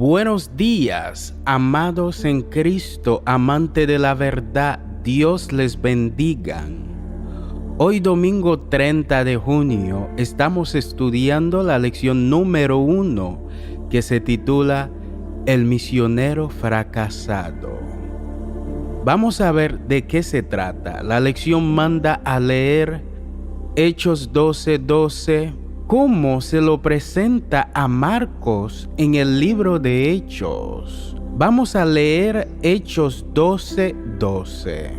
Buenos días, amados en Cristo, amante de la verdad, Dios les bendiga. Hoy domingo 30 de junio estamos estudiando la lección número 1 que se titula El misionero fracasado. Vamos a ver de qué se trata. La lección manda a leer Hechos 12:12, cómo se lo presenta a Marcos en el libro de Hechos. Vamos a leer Hechos 12:12.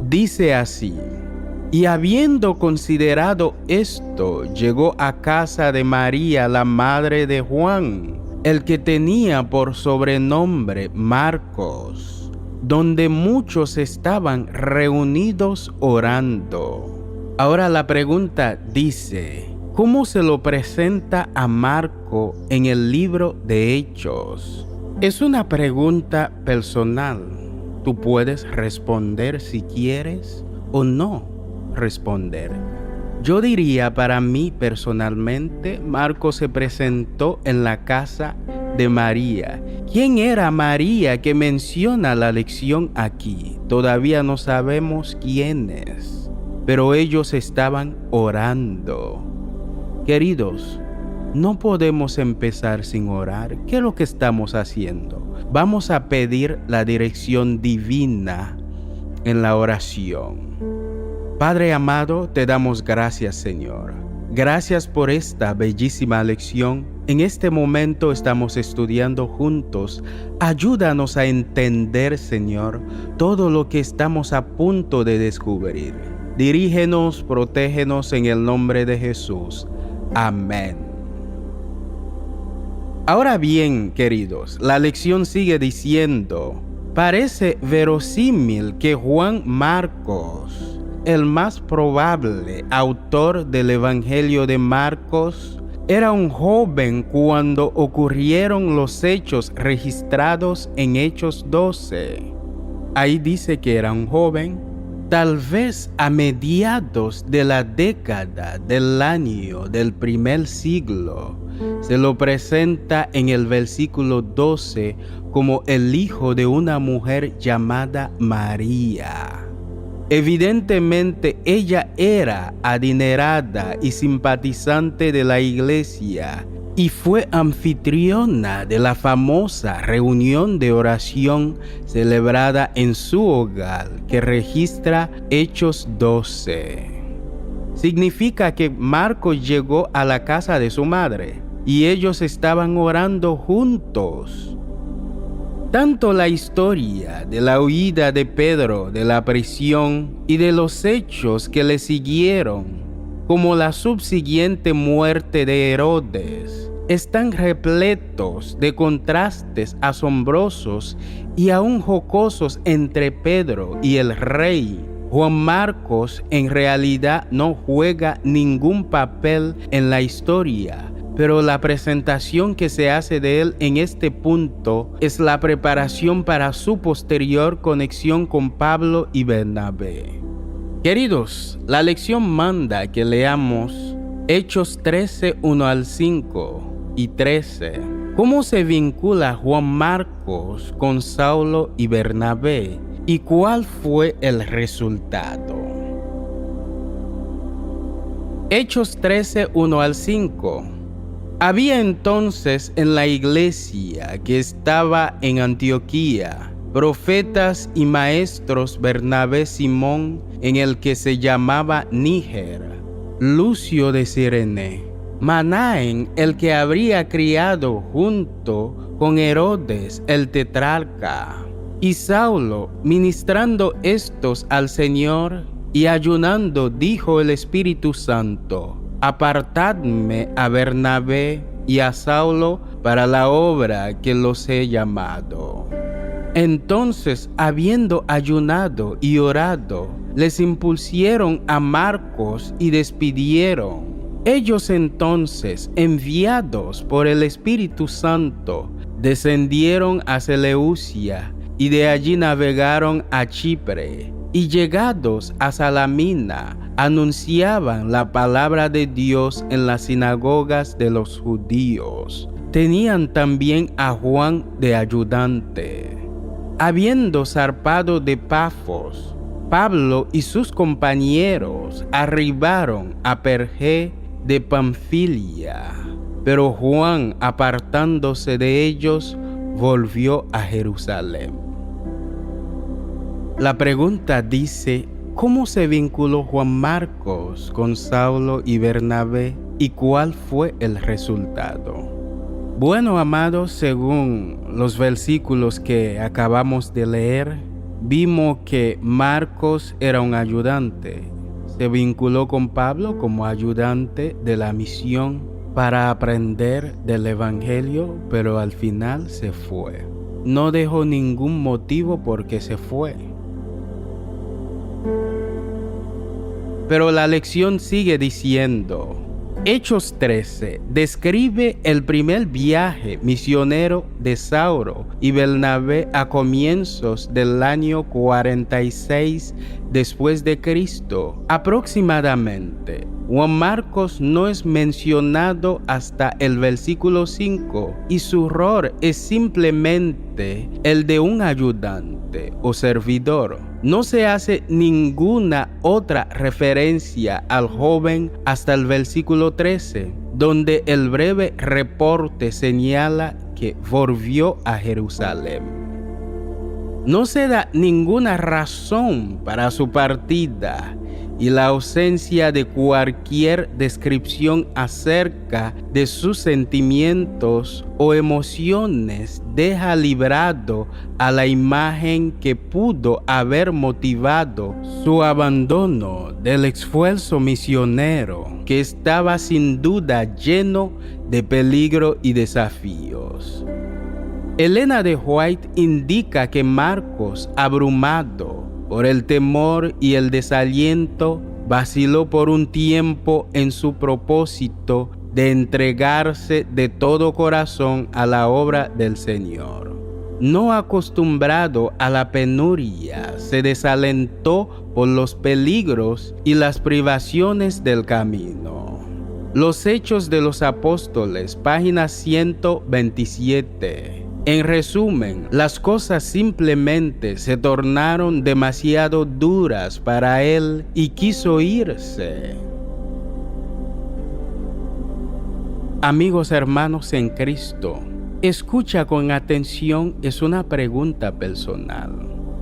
Dice así: y habiendo considerado esto, llegó a casa de María, la madre de Juan, el que tenía por sobrenombre Marcos, donde muchos estaban reunidos orando. Ahora la pregunta dice, ¿cómo se lo presenta a Marco en el libro de Hechos? Es una pregunta personal. Tú puedes responder si quieres o no responder. Yo diría, para mí personalmente, Marco se presentó en la casa de María. ¿Quién era María que menciona la lección aquí? Todavía no sabemos quién es, pero ellos estaban orando. Queridos, no podemos empezar sin orar. ¿Qué es lo que estamos haciendo? Vamos a pedir la dirección divina en la oración. Padre amado, te damos gracias, Señor. Gracias por esta bellísima lección. En este momento estamos estudiando juntos. Ayúdanos a entender, Señor, todo lo que estamos a punto de descubrir. Dirígenos, protégenos en el nombre de Jesús. Amén. Ahora bien, queridos, la lección sigue diciendo: parece verosímil que Juan Marcos, el más probable autor del Evangelio de Marcos, era un joven cuando ocurrieron los hechos registrados en Hechos 12. Ahí dice que era un joven, tal vez a mediados de la década del año del primer siglo. Se lo presenta en el versículo 12 como el hijo de una mujer llamada María. Evidentemente ella era adinerada y simpatizante de la iglesia y fue anfitriona de la famosa reunión de oración celebrada en su hogar que registra Hechos 12. Significa que Marcos llegó a la casa de su madre y ellos estaban orando juntos. Tanto la historia de la huida de Pedro de la prisión y de los hechos que le siguieron, como la subsiguiente muerte de Herodes, están repletos de contrastes asombrosos y aún jocosos entre Pedro y el rey. Juan Marcos en realidad no juega ningún papel en la historia, pero la presentación que se hace de él en este punto es la preparación para su posterior conexión con Pablo y Bernabé. Queridos, la lección manda que leamos Hechos 13, 1 al 5 y 13. ¿Cómo se vincula Juan Marcos con Saulo y Bernabé? ¿Y cuál fue el resultado? Hechos 13, 1 al 5. Había entonces en la iglesia que estaba en Antioquía profetas y maestros: Bernabé, Simón, en el que se llamaba Níger, Lucio de Cirene, Manaén, el que habría criado junto con Herodes el tetrarca, y Saulo. Ministrando estos al Señor y ayunando, dijo el Espíritu Santo: apartadme a Bernabé y a Saulo para la obra que los he llamado. Entonces, habiendo ayunado y orado, les impusieron a Marcos y despidieron. Ellos entonces, enviados por el Espíritu Santo, descendieron a Seleucia y de allí navegaron a Chipre, y llegados a Salamina, anunciaban la palabra de Dios en las sinagogas de los judíos. Tenían también a Juan de ayudante. Habiendo zarpado de Pafos, Pablo y sus compañeros arribaron a Perge de Panfilia, pero Juan, apartándose de ellos, volvió a Jerusalén. La pregunta dice: ¿cómo se vinculó Juan Marcos con Saulo y Bernabé y cuál fue el resultado? Bueno, amados, según los versículos que acabamos de leer, vimos que Marcos era un ayudante. Se vinculó con Pablo como ayudante de la misión para aprender del Evangelio, pero al final se fue. No dejó ningún motivo por qué se fue. Pero la lección sigue diciendo: Hechos 13 describe el primer viaje misionero de Saulo y Bernabé a comienzos del año 46 después de Cristo, aproximadamente. Juan Marcos no es mencionado hasta el versículo 5 y su rol es simplemente el de un ayudante o servidor. No se hace ninguna otra referencia al joven hasta el versículo 13, donde el breve reporte señala que volvió a Jerusalén. No se da ninguna razón para su partida, y la ausencia de cualquier descripción acerca de sus sentimientos o emociones deja librado a la imagen que pudo haber motivado su abandono del esfuerzo misionero, que estaba sin duda lleno de peligro y desafíos. Elena de White indica que Marcos, abrumado por el temor y el desaliento, vaciló por un tiempo en su propósito de entregarse de todo corazón a la obra del Señor. No acostumbrado a la penuria, se desalentó por los peligros y las privaciones del camino. Los Hechos de los Apóstoles, página 127. En resumen, las cosas simplemente se tornaron demasiado duras para él y quiso irse. Amigos hermanos en Cristo, escucha con atención, es una pregunta personal.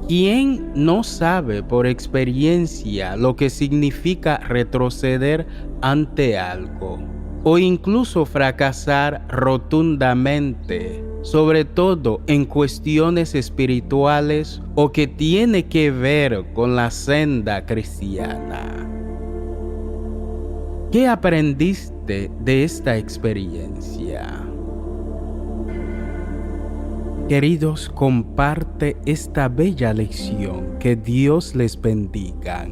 ¿Quién no sabe por experiencia lo que significa retroceder ante algo o incluso fracasar rotundamente? Sobre todo en cuestiones espirituales o que tiene que ver con la senda cristiana. ¿Qué aprendiste de esta experiencia? Queridos, comparte esta bella lección. Que Dios les bendiga.